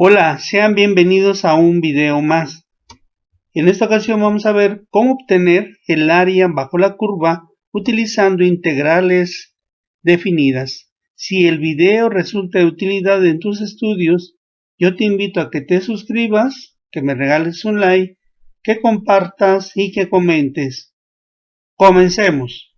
Hola, sean bienvenidos a un video más. En esta ocasión vamos a ver cómo obtener el área bajo la curva utilizando integrales definidas. Si el video resulta de utilidad en tus estudios, yo te invito a que te suscribas, que me regales un like, que compartas y que comentes. Comencemos.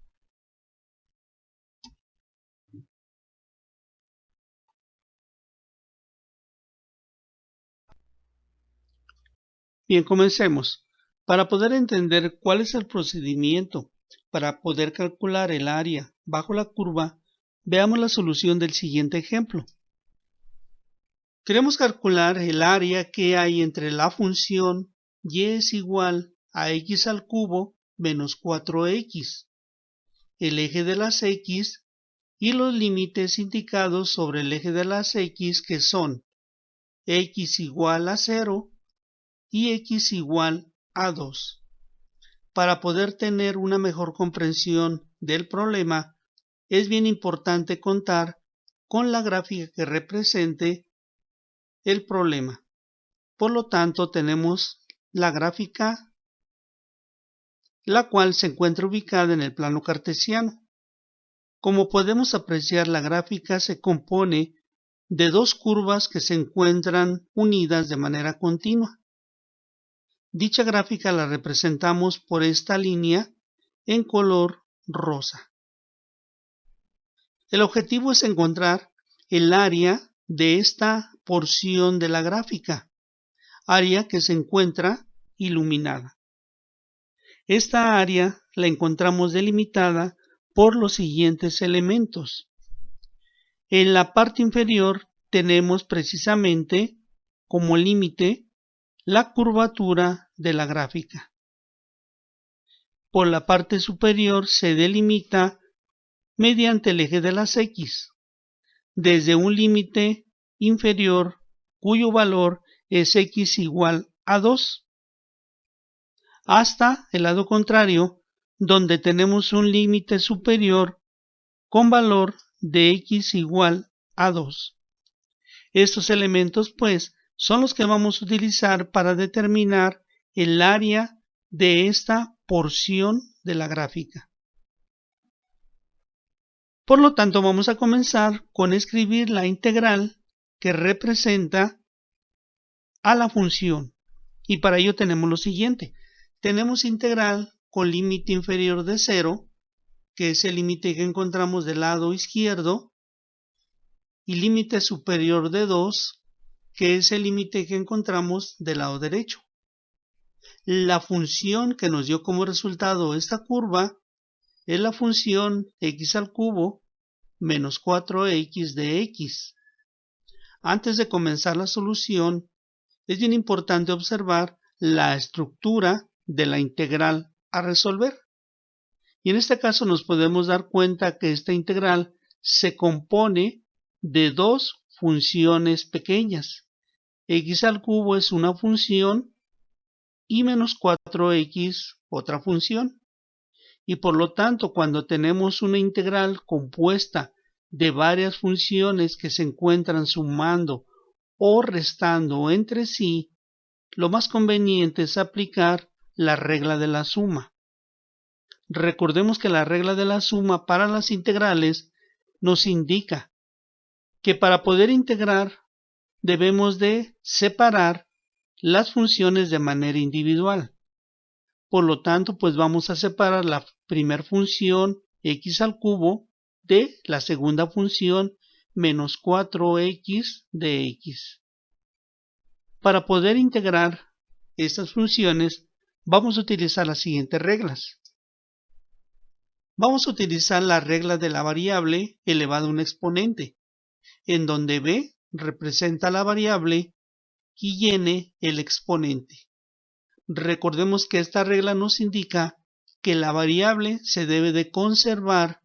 Bien, comencemos. Para poder entender cuál es el procedimiento para poder calcular el área bajo la curva, veamos la solución del siguiente ejemplo. Queremos calcular el área que hay entre la función y es igual a x al cubo menos 4x, el eje de las x y los límites indicados sobre el eje de las x, que son x igual a 0 y x igual a 2. Para poder tener una mejor comprensión del problema, es bien importante contar con la gráfica que represente el problema. Por lo tanto, tenemos la gráfica, la cual se encuentra ubicada en el plano cartesiano. Como podemos apreciar, la gráfica se compone de dos curvas que se encuentran unidas de manera continua. Dicha gráfica la representamos por esta línea en color rosa. El objetivo es encontrar el área de esta porción de la gráfica, área que se encuentra iluminada. Esta área la encontramos delimitada por los siguientes elementos. En la parte inferior tenemos precisamente como límite la curvatura de la gráfica. Por la parte superior se delimita mediante el eje de las x, desde un límite inferior cuyo valor es x igual a 2, hasta el lado contrario, donde tenemos un límite superior con valor de x igual a 2. Estos elementos, pues, son los que vamos a utilizar para determinar el área de esta porción de la gráfica. Por lo tanto, vamos a comenzar con escribir la integral que representa a la función. Y para ello tenemos lo siguiente. Tenemos integral con límite inferior de 0, que es el límite que encontramos del lado izquierdo, y límite superior de 2, que es el límite que encontramos del lado derecho. La función que nos dio como resultado esta curva es la función x al cubo menos 4x de x. Antes de comenzar la solución, es bien importante observar la estructura de la integral a resolver. Y en este caso nos podemos dar cuenta que esta integral se compone de dos funciones pequeñas. X al cubo es una función y menos 4x otra función. Y por lo tanto, cuando tenemos una integral compuesta de varias funciones que se encuentran sumando o restando entre sí, lo más conveniente es aplicar la regla de la suma. Recordemos que la regla de la suma para las integrales nos indica que para poder integrar debemos de separar las funciones de manera individual. Por lo tanto, pues vamos a separar la primera función x al cubo de la segunda función menos 4x de x. Para poder integrar estas funciones, vamos a utilizar las siguientes reglas. Vamos a utilizar la regla de la variable elevada a un exponente, en donde b representa la variable y n el exponente. Recordemos que esta regla nos indica que la variable se debe de conservar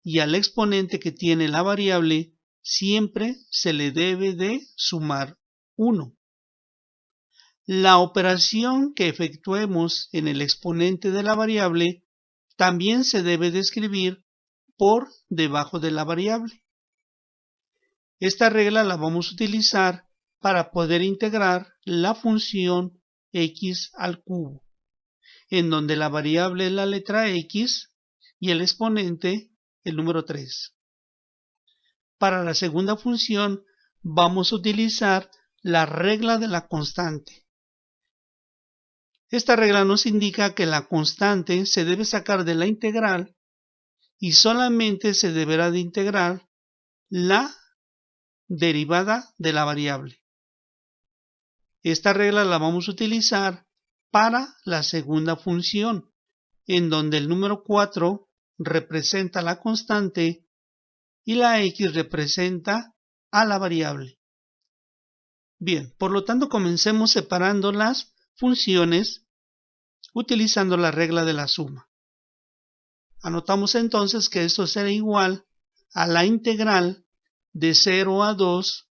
y al exponente que tiene la variable siempre se le debe de sumar 1. La operación que efectuemos en el exponente de la variable también se debe de escribir por debajo de la variable. Esta regla la vamos a utilizar para poder integrar la función x al cubo, en donde la variable es la letra x y el exponente el número 3. Para la segunda función vamos a utilizar la regla de la constante. Esta regla nos indica que la constante se debe sacar de la integral y solamente se deberá de integrar la derivada de la variable. Esta regla la vamos a utilizar para la segunda función, en donde el número 4 representa la constante y la x representa a la variable. Bien, por lo tanto comencemos separando las funciones utilizando la regla de la suma. Anotamos entonces que esto será igual a la integral de 0 a 2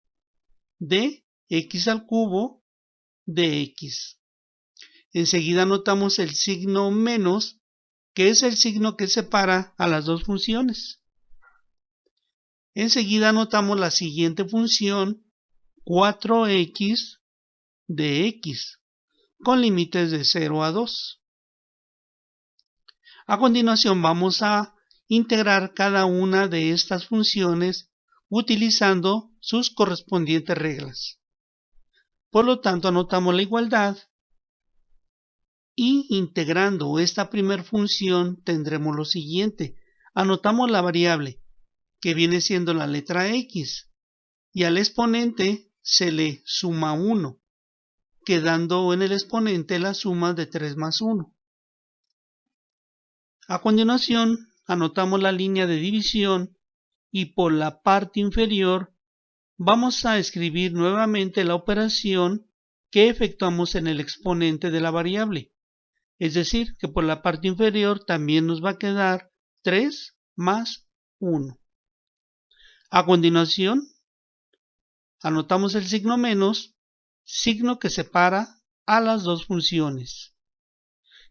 de x al cubo de x. Enseguida anotamos el signo menos, que es el signo que separa a las dos funciones. Enseguida anotamos la siguiente función, 4x de x, con límites de 0 a 2. A continuación vamos a integrar cada una de estas funciones utilizando sus correspondientes reglas. Por lo tanto, anotamos la igualdad y integrando esta primera función tendremos lo siguiente. Anotamos la variable que viene siendo la letra x y al exponente se le suma 1, quedando en el exponente la suma de 3 más 1. A continuación anotamos la línea de división y por la parte inferior vamos a escribir nuevamente la operación que efectuamos en el exponente de la variable. Es decir, que por la parte inferior también nos va a quedar 3 más 1. A continuación, anotamos el signo menos, signo que separa a las dos funciones.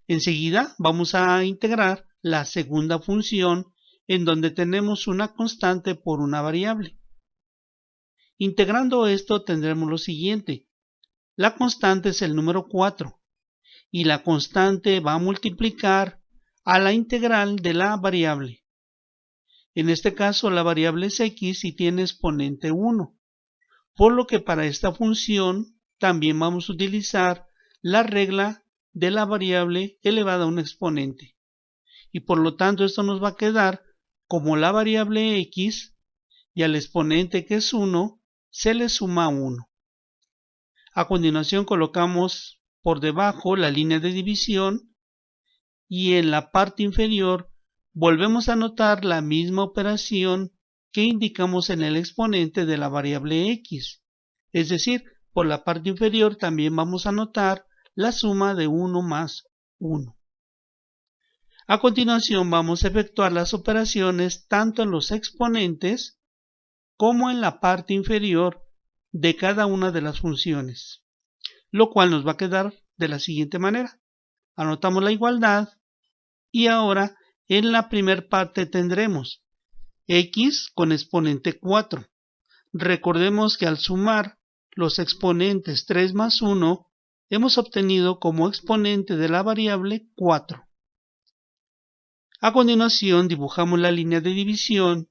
Enseguida vamos a integrar la segunda función en donde tenemos una constante por una variable. Integrando esto tendremos lo siguiente. La constante es el número 4 y la constante va a multiplicar a la integral de la variable. En este caso la variable es x y tiene exponente 1, por lo que para esta función también vamos a utilizar la regla de la variable elevada a un exponente. Y por lo tanto esto nos va a quedar como la variable x y al exponente que es 1 se le suma 1. A continuación colocamos por debajo la línea de división y en la parte inferior volvemos a anotar la misma operación que indicamos en el exponente de la variable x. Es decir, por la parte inferior también vamos a anotar la suma de 1 más 1. A continuación vamos a efectuar las operaciones tanto en los exponentes como en la parte inferior de cada una de las funciones, lo cual nos va a quedar de la siguiente manera. Anotamos la igualdad y ahora en la primera parte tendremos x con exponente 4. Recordemos que al sumar los exponentes 3 más 1 hemos obtenido como exponente de la variable 4. A continuación dibujamos la línea de división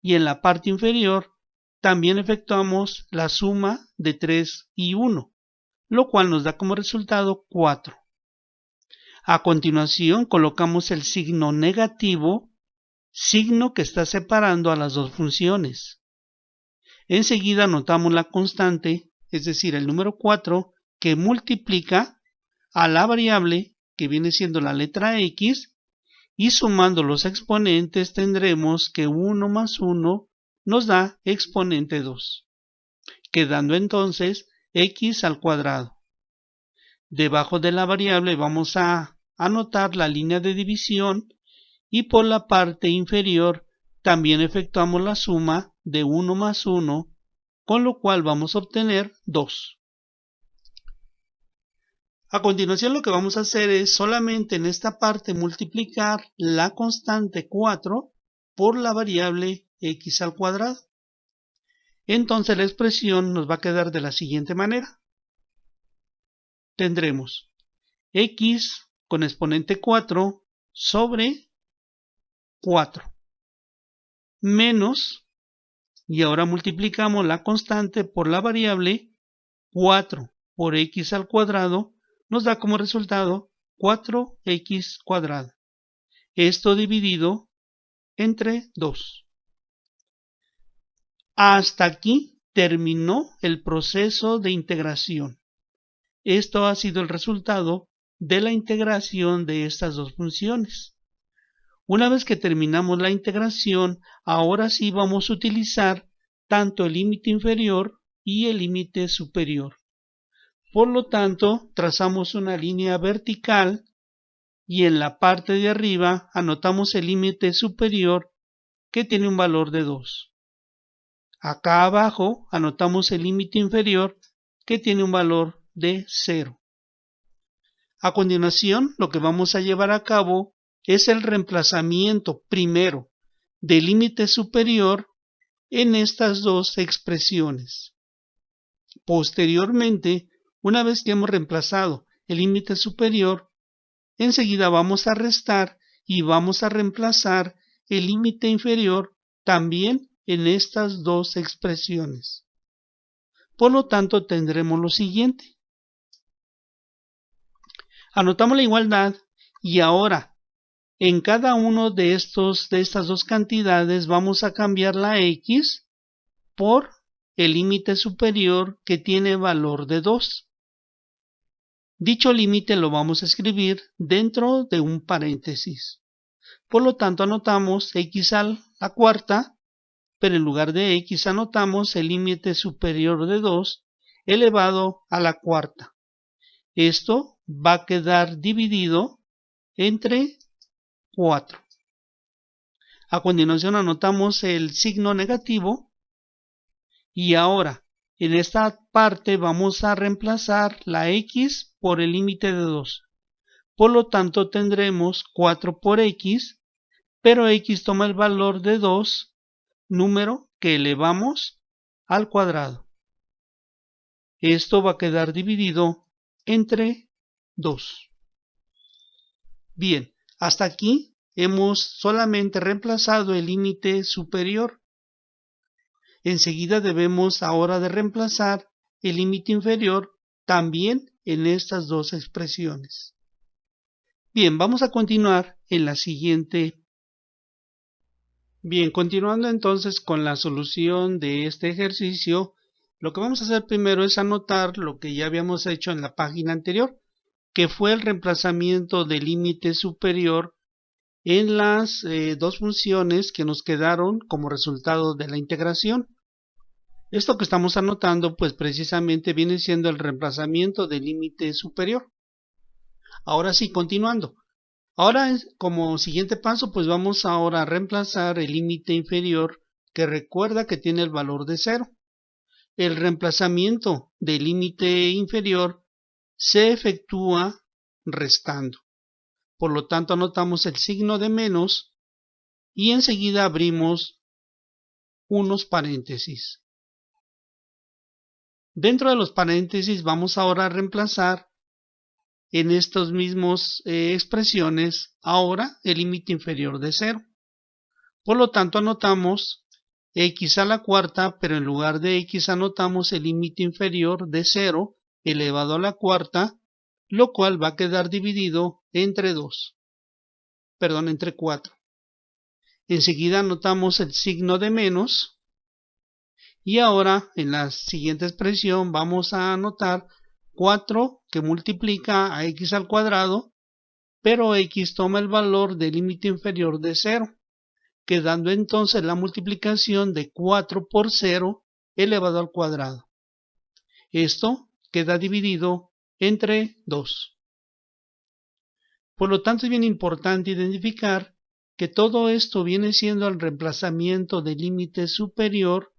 y en la parte inferior también efectuamos la suma de 3 y 1, lo cual nos da como resultado 4. A continuación colocamos el signo negativo, signo que está separando a las dos funciones. Enseguida anotamos la constante, es decir, el número 4, que multiplica a la variable que viene siendo la letra x, y sumando los exponentes tendremos que 1 más 1 nos da exponente 2, quedando entonces x al cuadrado. Debajo de la variable vamos a anotar la línea de división y por la parte inferior también efectuamos la suma de 1 más 1, con lo cual vamos a obtener 2. A continuación lo que vamos a hacer es solamente en esta parte multiplicar la constante 4 por la variable x al cuadrado. entonces la expresión nos va a quedar de la siguiente manera. Tendremos x con exponente 4 sobre 4 menos, y ahora multiplicamos la constante por la variable, 4 por x al cuadrado nos da como resultado 4x cuadrado. Esto dividido entre 2. Hasta aquí terminó el proceso de integración. Esto ha sido el resultado de la integración de estas dos funciones. Una vez que terminamos la integración, ahora sí vamos a utilizar tanto el límite inferior y el límite superior. Por lo tanto, trazamos una línea vertical y en la parte de arriba anotamos el límite superior que tiene un valor de 2. Acá abajo anotamos el límite inferior que tiene un valor de 0. A continuación, lo que vamos a llevar a cabo es el reemplazamiento primero del límite superior en estas dos expresiones. Posteriormente, una vez que hemos reemplazado el límite superior, enseguida vamos a restar y vamos a reemplazar el límite inferior también en estas dos expresiones. Por lo tanto, tendremos lo siguiente. Anotamos la igualdad y ahora en cada uno de estas dos cantidades vamos a cambiar la x por el límite superior que tiene valor de 2. Dicho límite lo vamos a escribir dentro de un paréntesis. Por lo tanto, anotamos x a la cuarta, pero en lugar de x anotamos el límite superior de 2 elevado a la cuarta. Esto va a quedar dividido entre 4. A continuación anotamos el signo negativo y ahora en esta parte vamos a reemplazar la x por el límite de 2. Por lo tanto tendremos 4 por x, pero x toma el valor de 2, número que elevamos al cuadrado. Esto va a quedar dividido entre 2. Bien, hasta aquí hemos solamente reemplazado el límite superior. Enseguida debemos ahora de reemplazar el límite inferior también en estas dos expresiones. Bien, vamos a continuar en la siguiente. Bien, continuando entonces con la solución de este ejercicio, lo que vamos a hacer primero es anotar lo que ya habíamos hecho en la página anterior, que fue el reemplazamiento del límite superior en las dos funciones que nos quedaron como resultado de la integración. Esto que estamos anotando pues precisamente viene siendo el reemplazamiento del límite superior. Ahora sí, continuando. Ahora como siguiente paso pues vamos ahora a reemplazar el límite inferior, que recuerda que tiene el valor de 0. El reemplazamiento del límite inferior se efectúa restando. Por lo tanto anotamos el signo de menos y enseguida abrimos unos paréntesis. Dentro de los paréntesis vamos ahora a reemplazar en estas mismas expresiones ahora el límite inferior de 0. Por lo tanto anotamos x a la cuarta, pero en lugar de x anotamos el límite inferior de 0 elevado a la cuarta, lo cual va a quedar dividido entre 4. Enseguida anotamos el signo de menos y ahora en la siguiente expresión vamos a anotar 4 que multiplica a x al cuadrado, pero x toma el valor del límite inferior de 0, quedando entonces la multiplicación de 4 por 0 elevado al cuadrado. Esto queda dividido entre 2. Por lo tanto es bien importante identificar que todo esto viene siendo el reemplazamiento del límite superior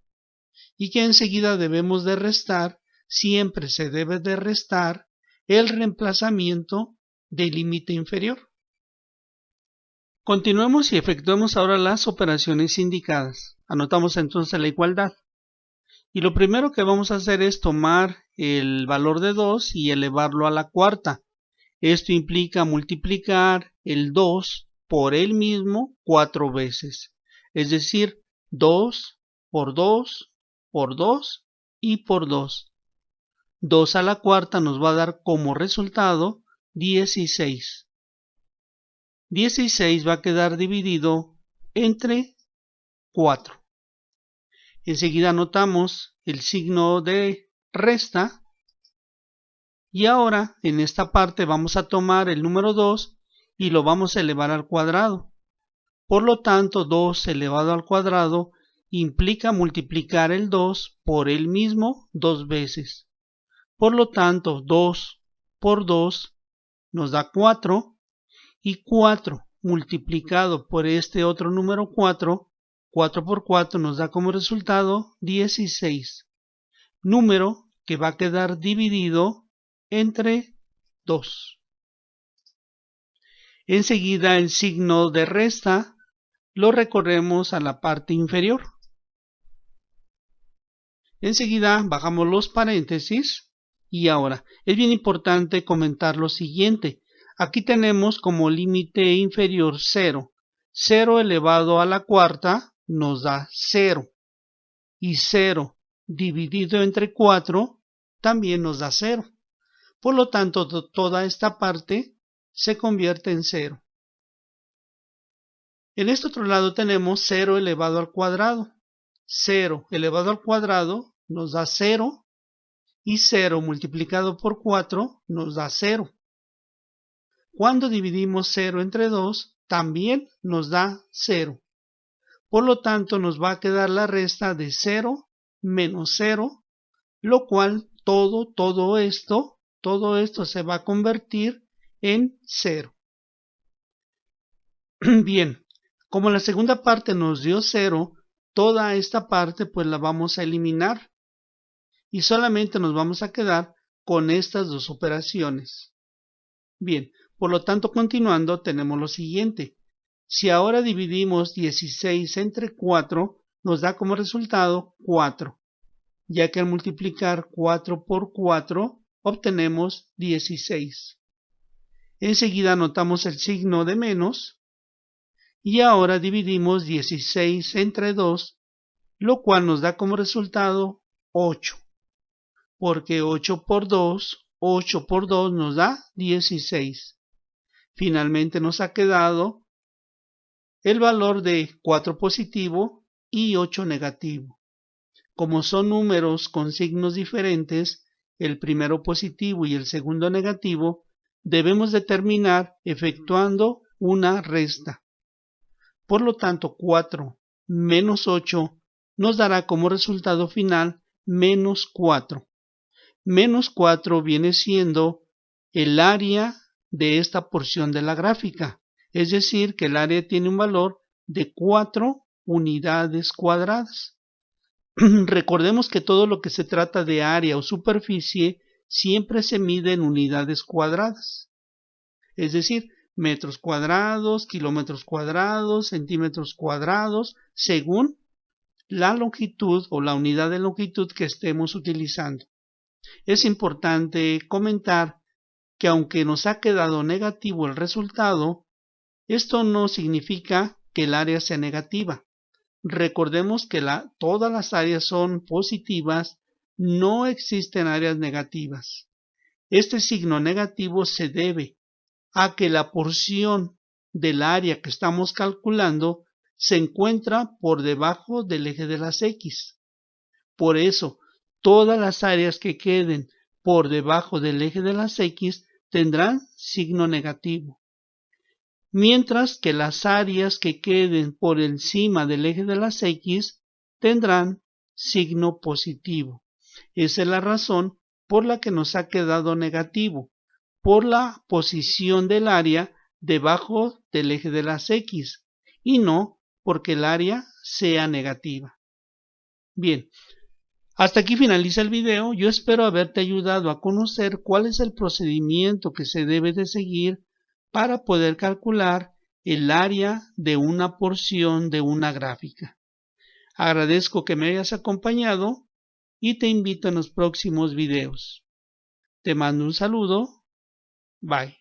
y que enseguida debemos de restar, siempre se debe de restar el reemplazamiento del límite inferior. Continuemos y efectuemos ahora las operaciones indicadas. Anotamos entonces la igualdad. Y lo primero que vamos a hacer es tomar el valor de 2 y elevarlo a la cuarta. Esto implica multiplicar el 2 por él mismo 4 veces. Es decir, 2 por 2 por 2 y por 2. 2 a la cuarta nos va a dar como resultado 16. 16 va a quedar dividido entre 4. Enseguida anotamos el signo de resta. Y ahora en esta parte vamos a tomar el número 2 y lo vamos a elevar al cuadrado. Por lo tanto, 2 elevado al cuadrado implica multiplicar el 2 por él mismo 2 veces. Por lo tanto, 2 por 2 nos da 4 y 4 multiplicado por este otro número 4, 4 por 4 nos da como resultado 16. Número que va a quedar dividido entre 2. Enseguida el signo de resta lo recorremos a la parte inferior. Enseguida bajamos los paréntesis y ahora es bien importante comentar lo siguiente. Aquí tenemos como límite inferior 0. 0 elevado a la cuarta nos da 0 y 0 dividido entre 4 también nos da 0. Por lo tanto, toda esta parte se convierte en 0. En este otro lado tenemos 0 elevado al cuadrado. 0 elevado al cuadrado nos da 0 y 0 multiplicado por 4 nos da 0. Cuando dividimos 0 entre 2 también nos da 0. Por lo tanto nos va a quedar la resta de 0 menos 0, lo cual todo esto se va a convertir en 0. Bien, como la segunda parte nos dio 0, toda esta parte pues la vamos a eliminar y solamente nos vamos a quedar con estas dos operaciones. Bien, por lo tanto continuando tenemos lo siguiente. Si ahora dividimos 16 entre 4 nos da como resultado 4, ya que al multiplicar 4 por 4 obtenemos 16. Enseguida anotamos el signo de menos y ahora dividimos 16 entre 2, lo cual nos da como resultado 8, porque 8 por 2 nos da 16. Finalmente nos ha quedado el valor de 4 positivo y 8 negativo. Como son números con signos diferentes, el primero positivo y el segundo negativo, debemos determinar efectuando una resta. Por lo tanto, 4 menos 8 nos dará como resultado final menos 4. Menos 4 viene siendo el área de esta porción de la gráfica, es decir, que el área tiene un valor de 4 unidades cuadradas. Recordemos que todo lo que se trata de área o superficie siempre se mide en unidades cuadradas, es decir, metros cuadrados, kilómetros cuadrados, centímetros cuadrados, según la longitud o la unidad de longitud que estemos utilizando. Es importante comentar que aunque nos ha quedado negativo el resultado, esto no significa que el área sea negativa. Recordemos que todas las áreas son positivas, no existen áreas negativas. Este signo negativo se debe a que la porción del área que estamos calculando se encuentra por debajo del eje de las X. Por eso, todas las áreas que queden por debajo del eje de las X tendrán signo negativo, mientras que las áreas que queden por encima del eje de las X tendrán signo positivo. Esa es la razón por la que nos ha quedado negativo, por la posición del área debajo del eje de las X y no porque el área sea negativa. Bien, hasta aquí finaliza el video. Yo espero haberte ayudado a conocer cuál es el procedimiento que se debe de seguir para poder calcular el área de una porción de una gráfica. Agradezco que me hayas acompañado y te invito a los próximos videos. Te mando un saludo. Bye.